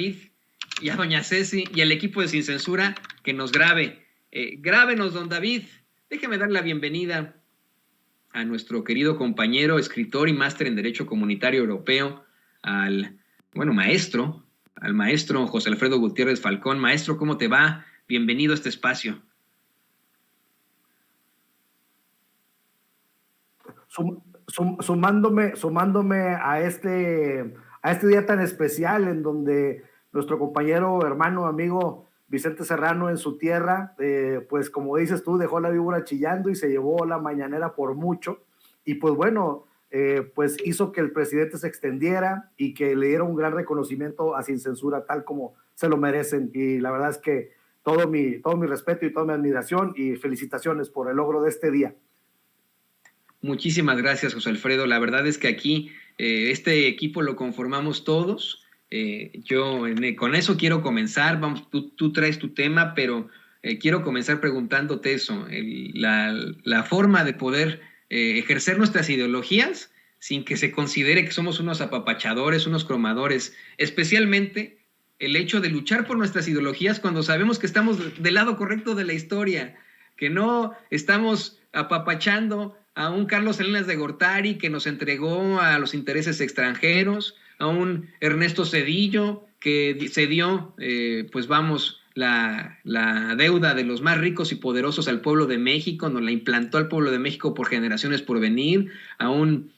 y a doña Ceci y al equipo de Sin Censura que nos grabe. Grábenos, don David. Déjeme dar la bienvenida a nuestro querido compañero, escritor y máster en Derecho Comunitario Europeo, al maestro José Alfredo Gutiérrez Falcón. Maestro, ¿cómo te va? Bienvenido a este espacio. Sumándome a este día tan especial en donde nuestro compañero, hermano, amigo Vicente Serrano en su tierra, pues como dices tú, dejó la víbora chillando y se llevó la mañanera por mucho, y pues bueno, pues hizo que el presidente se extendiera y que le diera un gran reconocimiento a Sin Censura, tal como se lo merecen, y la verdad es que todo mi respeto y toda mi admiración y felicitaciones por el logro de este día. Muchísimas gracias, José Alfredo. La verdad es que aquí este equipo lo conformamos todos. Con eso quiero comenzar. Tú traes tu tema, pero quiero comenzar preguntándote eso. La forma de poder ejercer nuestras ideologías sin que se considere que somos unos apapachadores, unos cromadores. Especialmente el hecho de luchar por nuestras ideologías cuando sabemos que estamos del lado correcto de la historia, que no estamos apapachando a un Carlos Salinas de Gortari que nos entregó a los intereses extranjeros, a un Ernesto Zedillo que cedió, la deuda de los más ricos y poderosos al pueblo de México, nos la implantó al pueblo de México por generaciones por venir, a un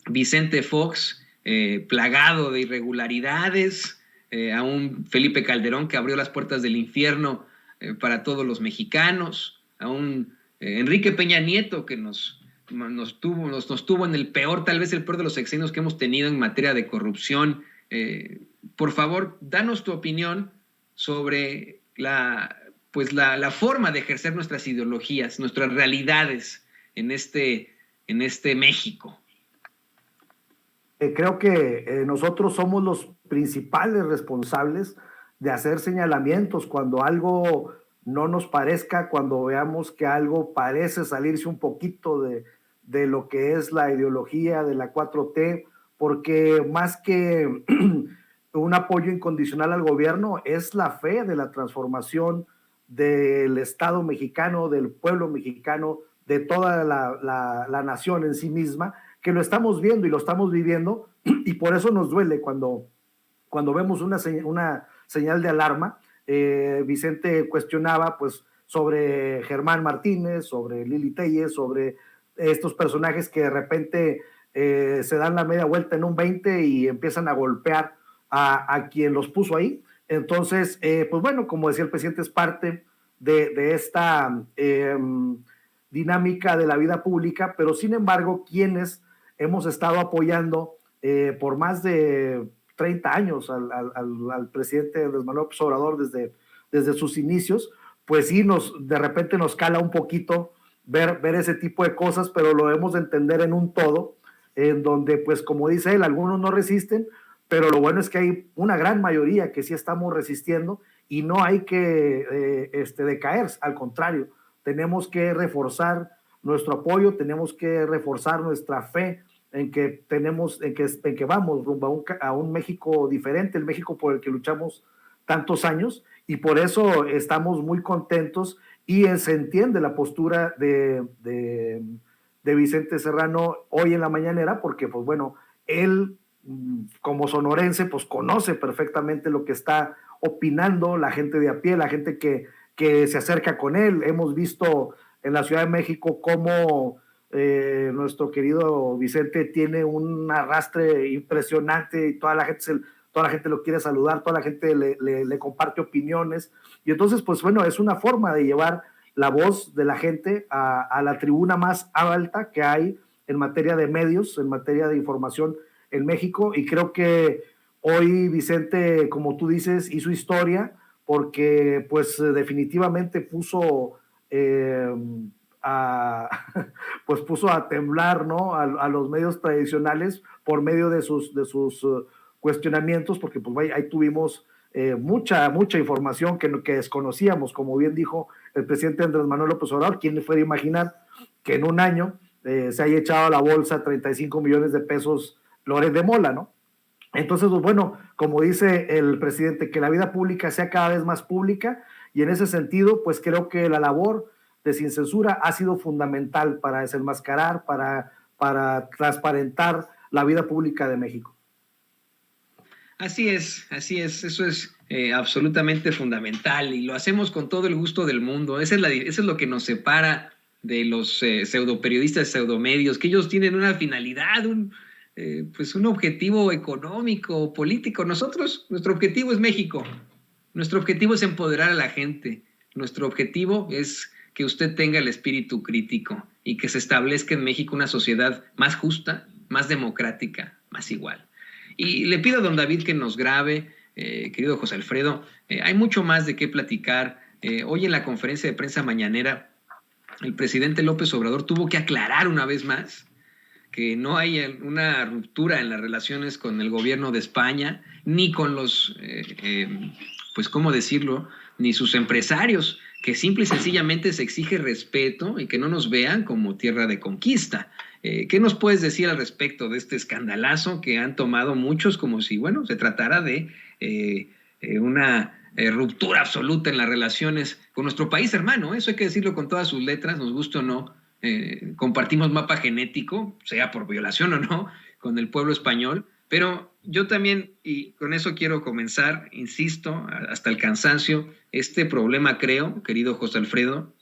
Vicente Fox plagado de irregularidades, a un Felipe Calderón que abrió las puertas del infierno para todos los mexicanos, a un Enrique Peña Nieto que nos tuvo en el peor, tal vez el peor de los sexenios que hemos tenido en materia de corrupción. Por favor, danos tu opinión sobre la forma de ejercer nuestras ideologías, nuestras realidades en este México. Creo que nosotros somos los principales responsables de hacer señalamientos cuando algo no nos parezca, cuando veamos que algo parece salirse un poquito de lo que es la ideología de la 4T, porque más que un apoyo incondicional al gobierno, es la fe de la transformación del Estado mexicano, del pueblo mexicano, de toda la nación en sí misma, que lo estamos viendo y lo estamos viviendo, y por eso nos duele cuando vemos una señal de alarma. Vicente cuestionaba pues sobre Germán Martínez, sobre Lili Telles, sobre estos personajes que de repente se dan la media vuelta en un 20 y empiezan a golpear a quien los puso ahí. Entonces, pues bueno, como decía el presidente, es parte de esta dinámica de la vida pública, pero sin embargo, quienes hemos estado apoyando por más de 30 años al presidente Andrés Manuel López Obrador desde sus inicios, pues sí, de repente nos cala un poquito ver ese tipo de cosas, pero lo debemos de entender en un todo, en donde, pues como dice él, algunos no resisten, pero lo bueno es que hay una gran mayoría que sí estamos resistiendo y no hay que decaer, al contrario, tenemos que reforzar nuestro apoyo, tenemos que reforzar nuestra fe en que vamos rumbo a un México diferente, el México por el que luchamos tantos años, y por eso estamos muy contentos y se entiende la postura de Vicente Serrano hoy en la mañanera, porque pues bueno, él como sonorense pues conoce perfectamente lo que está opinando la gente de a pie, la gente que se acerca con él. Hemos visto en la Ciudad de México cómo nuestro querido Vicente tiene un arrastre impresionante y toda la gente lo quiere saludar, toda la gente le comparte opiniones, y entonces pues bueno, es una forma de llevar la voz de la gente a la tribuna más alta que hay en materia de medios, en materia de información en México, y creo que hoy Vicente, como tú dices, hizo historia porque pues definitivamente puso puso a temblar, ¿no?, a los medios tradicionales por medio de sus cuestionamientos, porque pues ahí tuvimos mucha información que desconocíamos, como bien dijo el presidente Andrés Manuel López Obrador. ¿Quién le fuera a imaginar que en un año se haya echado a la bolsa 35 millones de pesos Loret de Mola, ¿no? Entonces, pues bueno, como dice el presidente, que la vida pública sea cada vez más pública, y en ese sentido, pues creo que la labor de Sin Censura ha sido fundamental para desenmascarar, para transparentar la vida pública de México. Así es, eso es absolutamente fundamental y lo hacemos con todo el gusto del mundo. Eso es lo que nos separa de los pseudoperiodistas, pseudomedios, que ellos tienen una finalidad, pues un objetivo económico, político. Nosotros, nuestro objetivo es México, nuestro objetivo es empoderar a la gente, nuestro objetivo es que usted tenga el espíritu crítico y que se establezca en México una sociedad más justa, más democrática, más igual. Y le pido a don David que nos grabe, querido José Alfredo, hay mucho más de qué platicar. Hoy en la conferencia de prensa mañanera, el presidente López Obrador tuvo que aclarar una vez más que no hay una ruptura en las relaciones con el gobierno de España, ni con los, pues cómo decirlo, ni sus empresarios, que simple y sencillamente se exige respeto y que no nos vean como tierra de conquista. ¿Qué nos puedes decir al respecto de este escandalazo que han tomado muchos como si, bueno, se tratara de una ruptura absoluta en las relaciones con nuestro país hermano? Eso hay que decirlo con todas sus letras, nos guste o no. Compartimos mapa genético, sea por violación o no, con el pueblo español, pero yo también, y con eso quiero comenzar, insisto, hasta el cansancio, este problema creo, querido José Alfredo,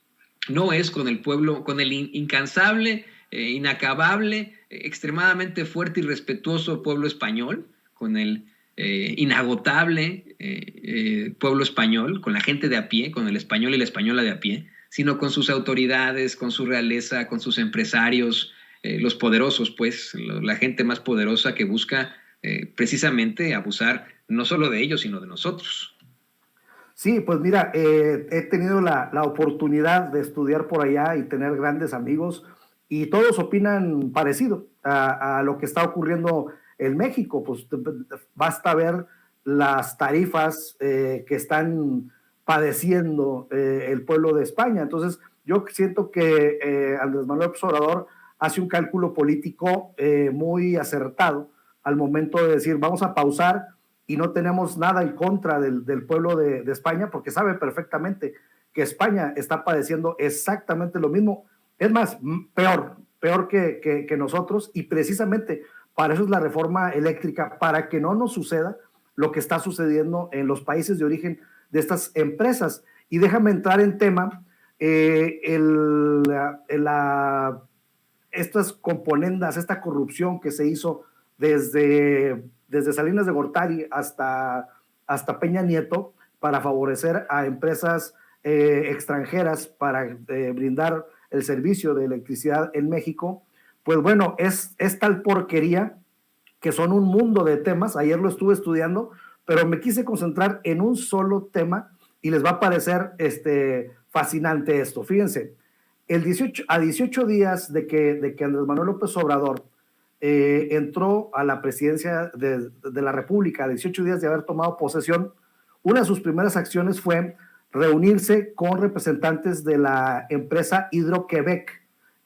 no es con el pueblo, con el incansable, inacabable, extremadamente fuerte y respetuoso pueblo español, con el inagotable pueblo español, con la gente de a pie, con el español y la española de a pie, sino con sus autoridades, con su realeza, con sus empresarios, los poderosos, pues, la gente más poderosa que busca precisamente abusar no solo de ellos, sino de nosotros. Sí, pues mira, he tenido la oportunidad de estudiar por allá y tener grandes amigos y todos opinan parecido a lo que está ocurriendo en México. Pues basta ver las tarifas que están padeciendo el pueblo de España. Entonces, yo siento que Andrés Manuel López Obrador hace un cálculo político muy acertado al momento de decir, vamos a pausar y no tenemos nada en contra del pueblo de España, porque sabe perfectamente que España está padeciendo exactamente lo mismo, es más, peor que nosotros, y precisamente para eso es la reforma eléctrica, para que no nos suceda lo que está sucediendo en los países de origen de estas empresas. Y déjame entrar en tema, estas componendas, esta corrupción que se hizo desde Salinas de Gortari hasta Peña Nieto para favorecer a empresas extranjeras para brindar el servicio de electricidad en México, pues bueno, es tal porquería que son un mundo de temas. Ayer lo estuve estudiando, pero me quise concentrar en un solo tema y les va a parecer fascinante esto. Fíjense, a 18 días de que Andrés Manuel López Obrador entró a la presidencia de la República, a 18 días de haber tomado posesión, una de sus primeras acciones fue reunirse con representantes de la empresa Hidro-Quebec.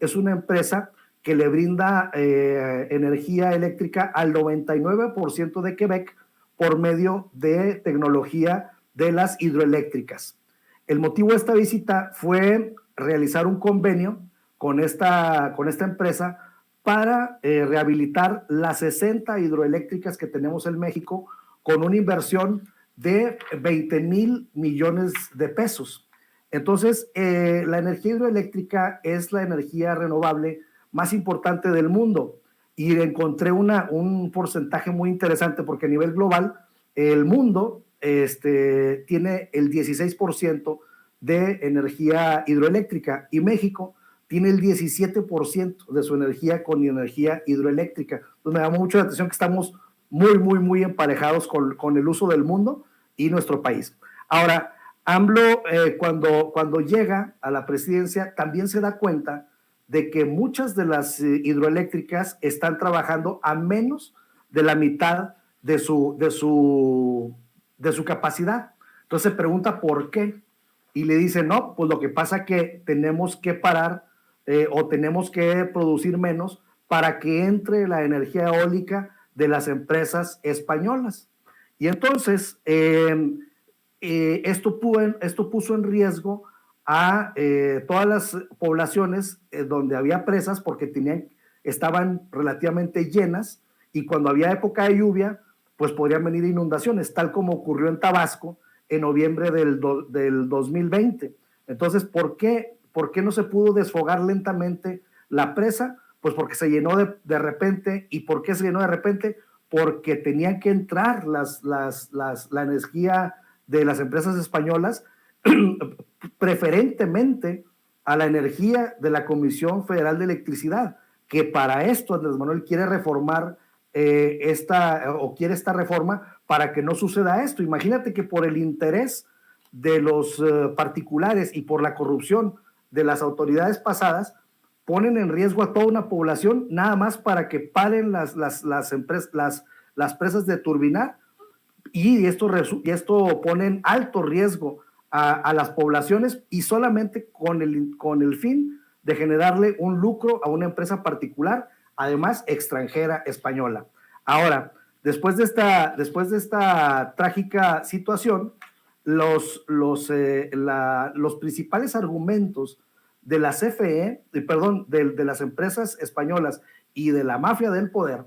Es una empresa que le brinda energía eléctrica al 99% de Quebec por medio de tecnología de las hidroeléctricas. El motivo de esta visita fue realizar un convenio con esta empresa para rehabilitar las 60 hidroeléctricas que tenemos en México con una inversión de 20,000 millones de pesos. Entonces, la energía hidroeléctrica es la energía renovable más importante del mundo y encontré un porcentaje muy interesante porque a nivel global el mundo tiene el 16% de energía hidroeléctrica y México tiene el 17% de su energía con energía hidroeléctrica. Entonces me llamó mucho la atención que estamos muy emparejados con el uso del mundo y nuestro país. Ahora, AMLO cuando llega a la presidencia también se da cuenta de que muchas de las hidroeléctricas están trabajando a menos de la mitad de su capacidad. Entonces se pregunta por qué y le dice, no, pues lo que pasa es que tenemos que parar o tenemos que producir menos para que entre la energía eólica de las empresas españolas. Y entonces, esto puso en riesgo a todas las poblaciones donde había presas, porque estaban relativamente llenas, y cuando había época de lluvia, pues podrían venir inundaciones, tal como ocurrió en Tabasco en noviembre del 2020. Entonces, ¿por qué no se pudo desfogar lentamente la presa? Pues porque se llenó de repente. ¿Y por qué se llenó de repente? Porque tenían que entrar la energía de las empresas españolas preferentemente a la energía de la Comisión Federal de Electricidad, que para esto Andrés Manuel quiere reformar quiere esta reforma para que no suceda esto. Imagínate que por el interés de los particulares y por la corrupción de las autoridades pasadas, ponen en riesgo a toda una población nada más para que paren las presas de turbinar, y esto pone en alto riesgo a las poblaciones, y solamente con el fin de generarle un lucro a una empresa particular, además extranjera, española. Ahora, después de esta trágica situación, los principales argumentos de la CFE, de las empresas españolas y de la mafia del poder,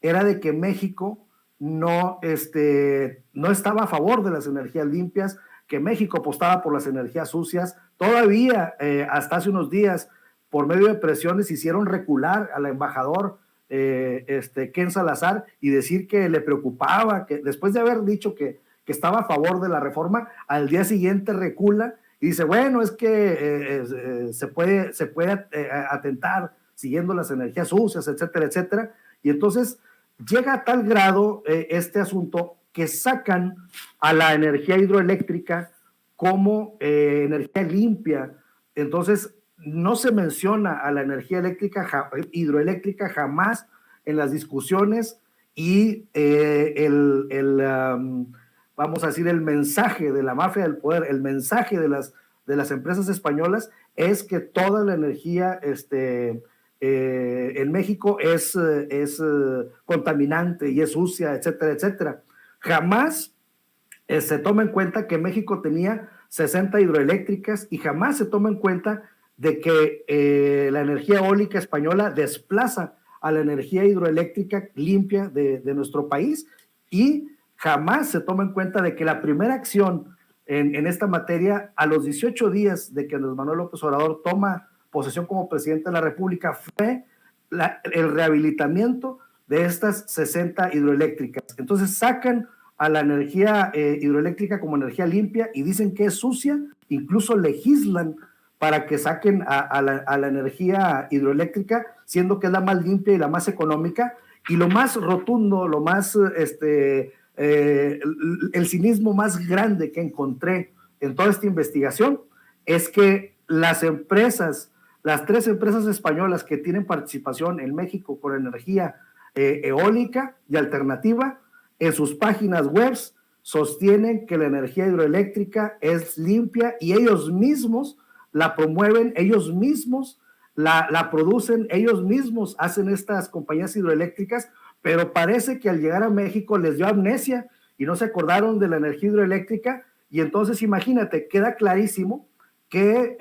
era de que México no estaba a favor de las energías limpias, que México apostaba por las energías sucias. Todavía, hasta hace unos días, por medio de presiones, hicieron recular al embajador Ken Salazar, y decir que le preocupaba, que después de haber dicho que estaba a favor de la reforma, al día siguiente recula y dice, bueno, es que se puede atentar siguiendo las energías sucias, etcétera, etcétera. Y entonces llega a tal grado este asunto que sacan a la energía hidroeléctrica como energía limpia. Entonces, no se menciona a la energía hidroeléctrica jamás en las discusiones, y vamos a decir, el mensaje de la mafia del poder, el mensaje de las empresas españolas, es que toda la energía en México es contaminante y es sucia, etcétera, etcétera. Jamás se toma en cuenta que México tenía 60 hidroeléctricas, y jamás se toma en cuenta de que la energía eólica española desplaza a la energía hidroeléctrica limpia de nuestro país, y jamás se toma en cuenta de que la primera acción en esta materia, a los 18 días de que Andrés Manuel López Obrador toma posesión como presidente de la República, fue el rehabilitamiento de estas 60 hidroeléctricas. Entonces sacan a la energía hidroeléctrica como energía limpia y dicen que es sucia, incluso legislan para que saquen a la energía hidroeléctrica, siendo que es la más limpia y la más económica. Y lo más rotundo, lo más el cinismo más grande que encontré en toda esta investigación, es que las tres empresas españolas que tienen participación en México con energía eólica y alternativa, en sus páginas web sostienen que la energía hidroeléctrica es limpia, y ellos mismos la promueven, ellos mismos la producen, ellos mismos hacen estas compañías hidroeléctricas, pero parece que al llegar a México les dio amnesia y no se acordaron de la energía hidroeléctrica. Y entonces imagínate, queda clarísimo que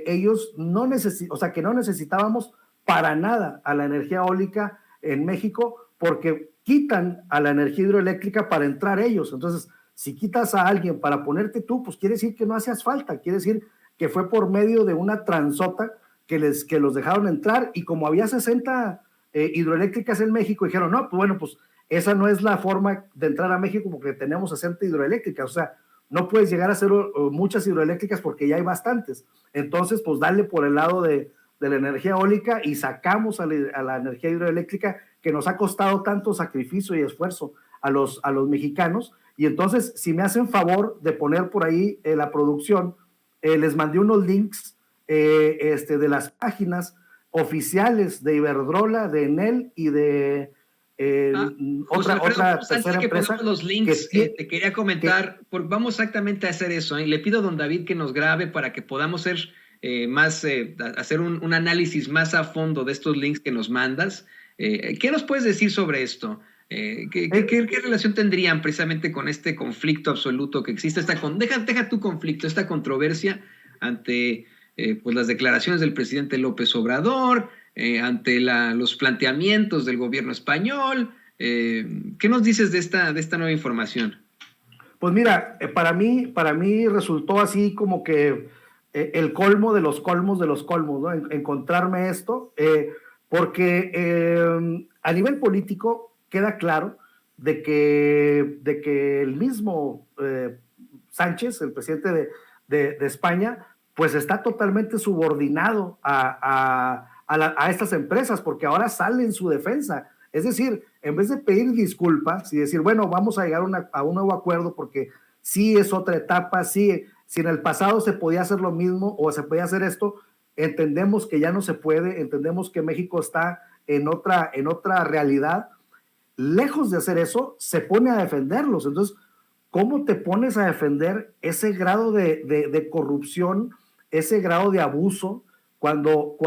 ellos no necesitábamos para nada a la energía eólica en México, porque quitan a la energía hidroeléctrica para entrar ellos. Entonces, si quitas a alguien para ponerte tú, pues quiere decir que no hacías falta, quiere decir que fue por medio de una transota que los dejaron entrar, y como había 60 hidroeléctricas en México, dijeron, no, pues bueno, pues esa no es la forma de entrar a México porque tenemos 60 hidroeléctricas, o sea, no puedes llegar a hacer muchas hidroeléctricas porque ya hay bastantes. Entonces, pues dale por el lado de la energía eólica y sacamos a la energía hidroeléctrica, que nos ha costado tanto sacrificio y esfuerzo a los mexicanos. Y entonces, si me hacen favor de poner por ahí la producción, les mandé unos links de las páginas oficiales de Iberdrola, de Enel y de otra tercera empresa. Los links, te quería comentar, vamos exactamente a hacer eso. Le pido a don David que nos grabe para que podamos hacer un análisis más a fondo de estos links que nos mandas. ¿Qué nos puedes decir sobre esto? ¿Qué relación tendrían precisamente con este conflicto absoluto que existe? Deja tu conflicto, esta controversia ante pues las declaraciones del presidente López Obrador, ante los planteamientos del gobierno español. ¿Qué nos dices de esta nueva información? Pues mira, para mí resultó así como que el colmo de los colmos de los colmos, ¿no? Encontrarme esto, porque a nivel político queda claro de que el mismo Sánchez, el presidente de España, pues está totalmente subordinado a estas empresas, porque ahora sale en su defensa. Es decir, en vez de pedir disculpas y decir, bueno, vamos a llegar a un nuevo acuerdo porque sí es otra etapa, sí, si en el pasado se podía hacer lo mismo o se podía hacer esto, entendemos que ya no se puede, entendemos que México está en otra realidad. Lejos de hacer eso, se pone a defenderlos. Entonces, ¿cómo te pones a defender ese grado de corrupción, ese grado de abuso, cuando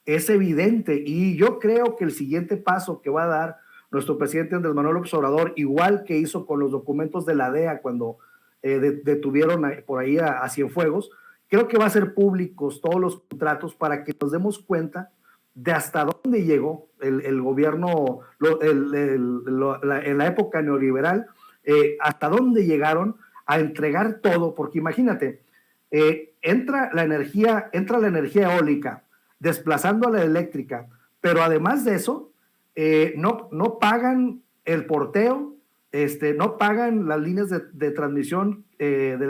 es evidente? Y yo creo que el siguiente paso que va a dar nuestro presidente Andrés Manuel López Obrador, igual que hizo con los documentos de la DEA cuando detuvieron por ahí a Cienfuegos, creo que va a ser públicos todos los contratos para que nos demos cuenta de hasta dónde llegó el gobierno en la época neoliberal, hasta dónde llegaron a entregar todo, porque imagínate, entra la energía eólica, desplazando a la eléctrica, pero además de eso, no pagan el porteo, no pagan las líneas de transmisión de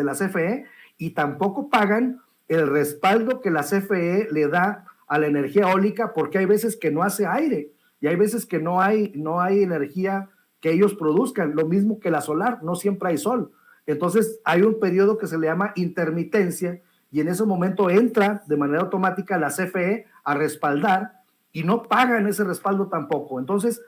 la CFE y tampoco pagan el respaldo que la CFE le da a la energía eólica, porque hay veces que no hace aire y hay veces que no hay energía que ellos produzcan, lo mismo que la solar, no siempre hay sol. Entonces hay un periodo que se le llama intermitencia y en ese momento entra de manera automática la CFE a respaldar y no pagan ese respaldo tampoco. Entonces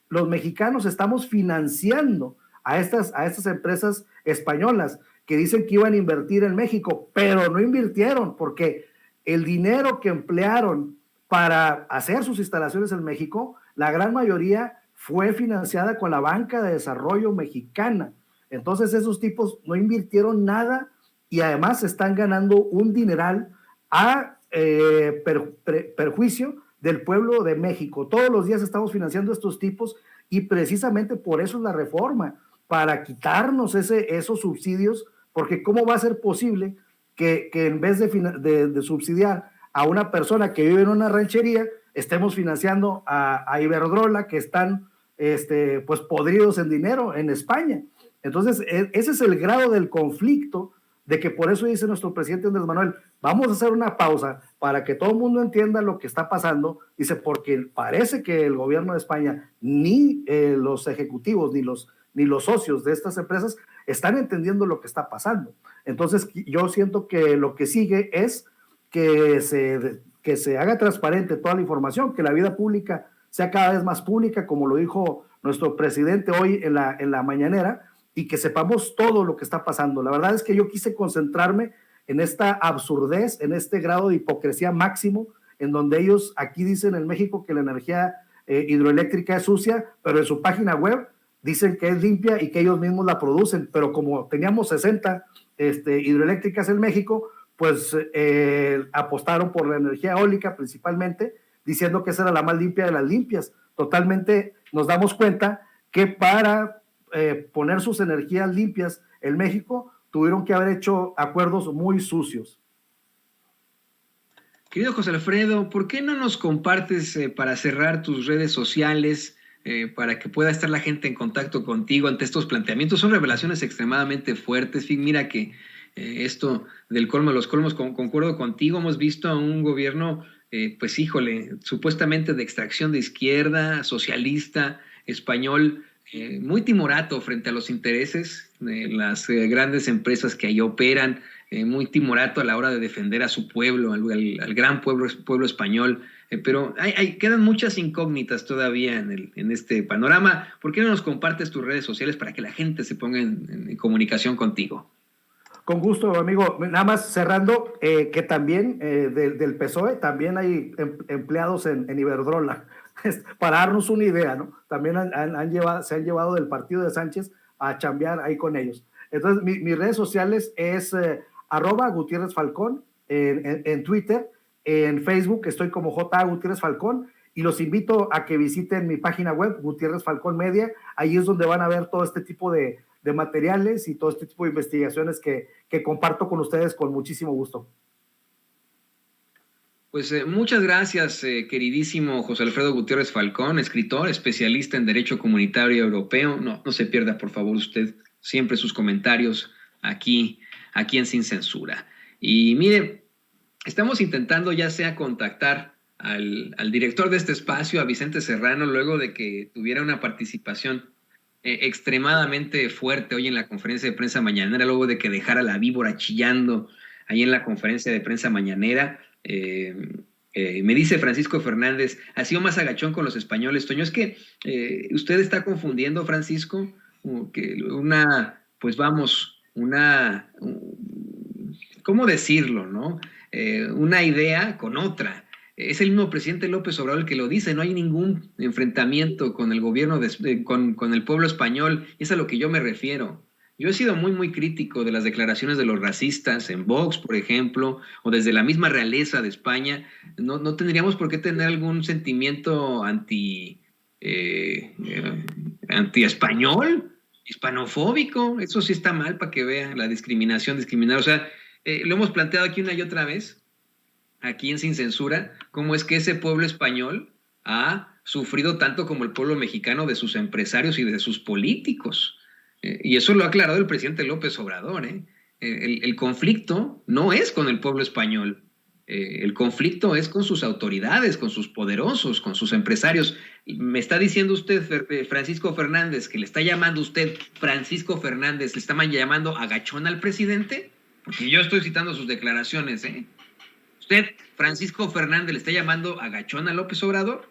los mexicanos estamos financiando a estas empresas españolas que dicen que iban a invertir en México, pero no invirtieron porque el dinero que emplearon para hacer sus instalaciones en México, la gran mayoría fue financiada con la banca de desarrollo mexicana. Entonces esos tipos no invirtieron nada y además están ganando un dineral a perjuicio del pueblo de México. Todos los días estamos financiando a estos tipos y precisamente por eso es la reforma, para quitarnos esos subsidios, porque ¿cómo va a ser posible que en vez de subsidiar a una persona que vive en una ranchería, estemos financiando a Iberdrola, que están pues podridos en dinero en España? Entonces, ese es el grado del conflicto, de que por eso dice nuestro presidente Andrés Manuel, vamos a hacer una pausa para que todo el mundo entienda lo que está pasando. Dice, porque parece que el gobierno de España, ni los ejecutivos, ni los socios de estas empresas están entendiendo lo que está pasando. Entonces, yo siento que lo que sigue es que se haga transparente toda la información, que la vida pública sea cada vez más pública, como lo dijo nuestro presidente hoy en la mañanera, y que sepamos todo lo que está pasando. La verdad es que yo quise concentrarme en esta absurdez, en este grado de hipocresía máximo, en donde ellos aquí dicen en México que la energía hidroeléctrica es sucia, pero en su página web dicen que es limpia y que ellos mismos la producen, pero como teníamos 60 hidroeléctricas en México, pues apostaron por la energía eólica principalmente, diciendo que esa era la más limpia de las limpias. Totalmente nos damos cuenta que para poner sus energías limpias en México tuvieron que haber hecho acuerdos muy sucios. Querido José Alfredo, ¿por qué no nos compartes para cerrar tus redes sociales para que pueda estar la gente en contacto contigo ante estos planteamientos? Son revelaciones extremadamente fuertes. Mira que esto del colmo de los colmos, concuerdo contigo, hemos visto a un gobierno, pues híjole, supuestamente de extracción de izquierda, socialista, español, muy timorato frente a los intereses de las grandes empresas que ahí operan, muy timorato a la hora de defender a su pueblo, al gran pueblo español, pero quedan muchas incógnitas todavía en este panorama. ¿Por qué no nos compartes tus redes sociales para que la gente se ponga en comunicación contigo? Con gusto, amigo. Nada más cerrando, que también del PSOE también hay empleados en Iberdrola. para darnos una idea, ¿no? También se han llevado del partido de Sánchez a chambear ahí con ellos. Entonces, mis redes sociales es @Gutiérrez Falcón en Twitter, en Facebook estoy como J. Gutiérrez Falcón, y los invito a que visiten mi página web, Gutiérrez Falcón Media. Ahí es donde van a ver todo este tipo de materiales y todo este tipo de investigaciones que comparto con ustedes con muchísimo gusto. Pues muchas gracias, queridísimo José Alfredo Gutiérrez Falcón, escritor, especialista en Derecho Comunitario Europeo. No se pierda, por favor, usted siempre sus comentarios aquí en Sin Censura. Y mire, estamos intentando ya sea contactar al director de este espacio, a Vicente Serrano, luego de que tuviera una participación extremadamente fuerte hoy en la conferencia de prensa mañanera, luego de que dejara la víbora chillando ahí en la conferencia de prensa mañanera. Me dice Francisco Fernández, ha sido más agachón con los españoles, Toño. Es que usted está confundiendo, Francisco, que ¿cómo decirlo, no? Una idea con otra. Es el mismo presidente López Obrador el que lo dice, no hay ningún enfrentamiento con el gobierno, con el pueblo español, y es a lo que yo me refiero. Yo he sido muy, muy crítico de las declaraciones de los racistas en Vox, por ejemplo, o desde la misma realeza de España. No tendríamos por qué tener algún sentimiento anti-español, hispanofóbico. Eso sí está mal, para que vean la discriminación, discriminar. O sea, lo hemos planteado aquí una y otra vez, aquí en Sin Censura, cómo es que ese pueblo español ha sufrido tanto como el pueblo mexicano de sus empresarios y de sus políticos. Y eso lo ha aclarado el presidente López Obrador. El conflicto no es con el pueblo español, el conflicto es con sus autoridades, con sus poderosos, con sus empresarios. Me está diciendo usted, Francisco Fernández, que le está llamando usted, Francisco Fernández, le está llamando agachón al presidente, porque yo estoy citando sus declaraciones. Usted, Francisco Fernández, le está llamando agachón a López Obrador.